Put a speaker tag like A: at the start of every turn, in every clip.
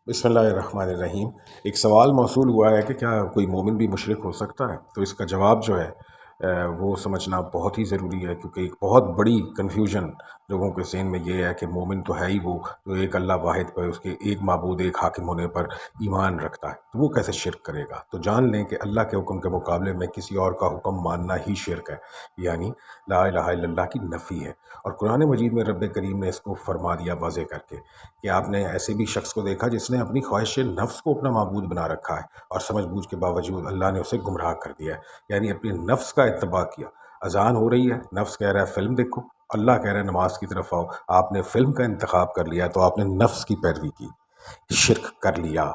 A: بسم اللہ الرحمن الرحیم۔ ایک سوال موصول ہوا ہے کہ کیا کوئی مومن بھی مشرک ہو سکتا ہے؟ تو اس کا جواب جو ہے وہ سمجھنا بہت ہی ضروری ہے، کیونکہ ایک بہت بڑی کنفیوژن لوگوں کے ذہن میں یہ ہے کہ مومن تو ہے ہی وہ جو ایک اللہ واحد پر، اس کے ایک معبود ایک حاکم ہونے پر ایمان رکھتا ہے، تو وہ کیسے شرک کرے گا؟ تو جان لیں کہ اللہ کے حکم کے مقابلے میں کسی اور کا حکم ماننا ہی شرک ہے، یعنی لا الہ الا اللہ کی نفی ہے۔ اور قرآن مجید میں رب کریم نے اس کو فرما دیا واضح کر کے کہ آپ نے ایسے بھی شخص کو دیکھا جس نے اپنی خواہش نفس کو اپنا معبود بنا رکھا ہے، اور سمجھ بوجھ کے باوجود اللہ نے اسے گمراہ کر دیا ہے، یعنی اپنی نفس کا اتباع کیا۔ اذان ہو رہی ہے، نفس کہہ رہا ہے فلم دیکھو، اللہ کہہ رہا ہے نماز کی طرف آؤ، آپ نے فلم کا انتخاب کر لیا تو آپ نے نفس کی پیروی کی، شرک کر لیا۔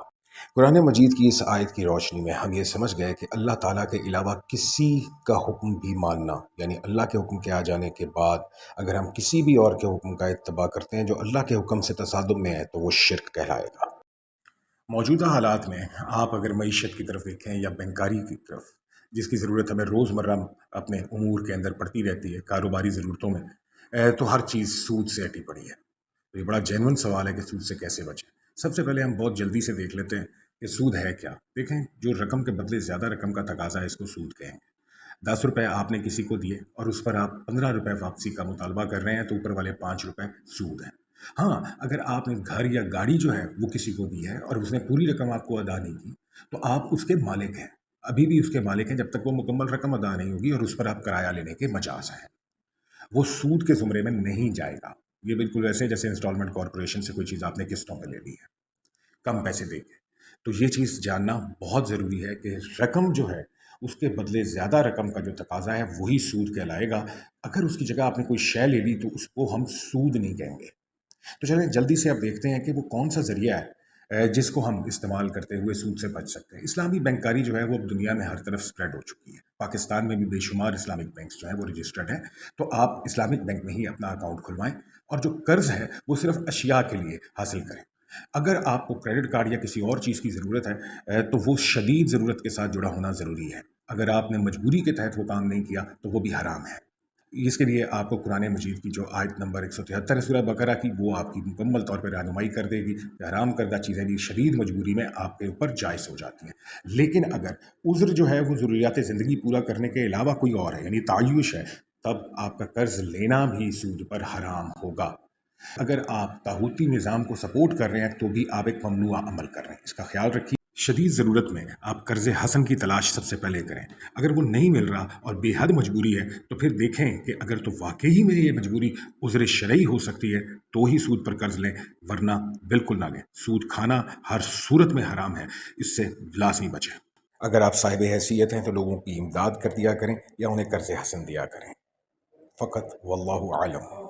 A: قرآن مجید کی اس آیت کی روشنی میں ہم یہ سمجھ گئے کہ اللہ تعالیٰ کے علاوہ کسی کا حکم بھی ماننا، یعنی اللہ کے حکم کے آ جانے کے بعد اگر ہم کسی بھی اور کے حکم کا اتباع کرتے ہیں جو اللہ کے حکم سے تصادم میں ہے تو وہ شرک کہلائے گا۔ موجودہ حالات میں آپ اگر معیشت کی طرف دیکھیں یا بینکاری کی طرف، جس کی ضرورت ہمیں روزمرہ اپنے امور کے اندر پڑتی رہتی ہے، کاروباری ضرورتوں میں، تو ہر چیز سود سے اٹی پڑی ہے۔ تو یہ بڑا جینون سوال ہے کہ سود سے کیسے بچیں۔ سب سے پہلے ہم بہت جلدی سے دیکھ لیتے ہیں کہ سود ہے کیا۔ دیکھیں، جو رقم کے بدلے زیادہ رقم کا تقاضا ہے اس کو سود کہیں گے۔ 10 روپے آپ نے کسی کو دیے اور اس پر آپ 15 روپے واپسی کا مطالبہ کر رہے ہیں تو اوپر والے 5 روپے سود ہیں۔ ہاں، اگر آپ نے گھر یا گاڑی جو ہے وہ کسی کو دی ہے اور اس نے پوری رقم آپ کو ادا نہیں کی تو آپ اس کے مالک ہیں، ابھی بھی اس کے مالک ہیں جب تک وہ مکمل رقم ادا نہیں ہوگی، اور اس پر آپ کرایہ لینے کے مجاز ہیں۔ وہ سود کے زمرے میں نہیں جائے گا۔ یہ بالکل ایسے جیسے انسٹالمنٹ کارپوریشن سے کوئی چیز آپ نے قسطوں پہ لے لی ہے، کم پیسے دے کے۔ تو یہ چیز جاننا بہت ضروری ہے کہ رقم جو ہے اس کے بدلے زیادہ رقم کا جو تقاضا ہے وہی سود کہلائے گا۔ اگر اس کی جگہ آپ نے کوئی شے لے لی تو اس کو ہم سود نہیں کہیں گے۔ تو چلیں جلدی سے اب دیکھتے ہیں کہ وہ کون سا ذریعہ ہے جس کو ہم استعمال کرتے ہوئے سود سے بچ سکتے ہیں۔ اسلامی بینکاری جو ہے وہ اب دنیا میں ہر طرف سپریڈ ہو چکی ہے۔ پاکستان میں بھی بے شمار اسلامک بینکس جو ہیں وہ رجسٹرڈ ہیں، تو آپ اسلامک بینک میں ہی اپنا اکاؤنٹ کھلوائیں، اور جو قرض ہے وہ صرف اشیاء کے لیے حاصل کریں۔ اگر آپ کو کریڈٹ کارڈ یا کسی اور چیز کی ضرورت ہے تو وہ شدید ضرورت کے ساتھ جڑا ہونا ضروری ہے۔ اگر آپ نے مجبوری کے تحت وہ کام نہیں کیا تو وہ بھی حرام ہے۔ اس کے لیے آپ کو قرآن مجید کی جو آیت نمبر 173 ہے سورہ بقرہ کی، وہ آپ کی مکمل طور پہ رہنمائی کر دے گی کہ حرام کردہ چیزیں بھی شدید مجبوری میں آپ کے اوپر جائز ہو جاتی ہیں۔ لیکن اگر عذر جو ہے وہ ضروریات زندگی پورا کرنے کے علاوہ کوئی اور ہے، یعنی تعیش ہے، تب آپ کا قرض لینا بھی سود پر حرام ہوگا۔ اگر آپ طاغوتی نظام کو سپورٹ کر رہے ہیں تو بھی آپ ایک ممنوع عمل کر رہے ہیں، اس کا خیال رکھیے۔ شدید ضرورت میں آپ قرض حسن کی تلاش سب سے پہلے کریں۔ اگر وہ نہیں مل رہا اور بے حد مجبوری ہے تو پھر دیکھیں کہ اگر تو واقعی میں یہ مجبوری عذر شرعی ہو سکتی ہے تو ہی سود پر قرض لیں، ورنہ بالکل نہ لیں۔ سود کھانا ہر صورت میں حرام ہے، اس سے لازمی بچیں۔ اگر آپ صاحب حیثیت ہیں تو لوگوں کی امداد کر دیا کریں یا انہیں قرض حسن دیا کریں۔ فقط واللہ عالم۔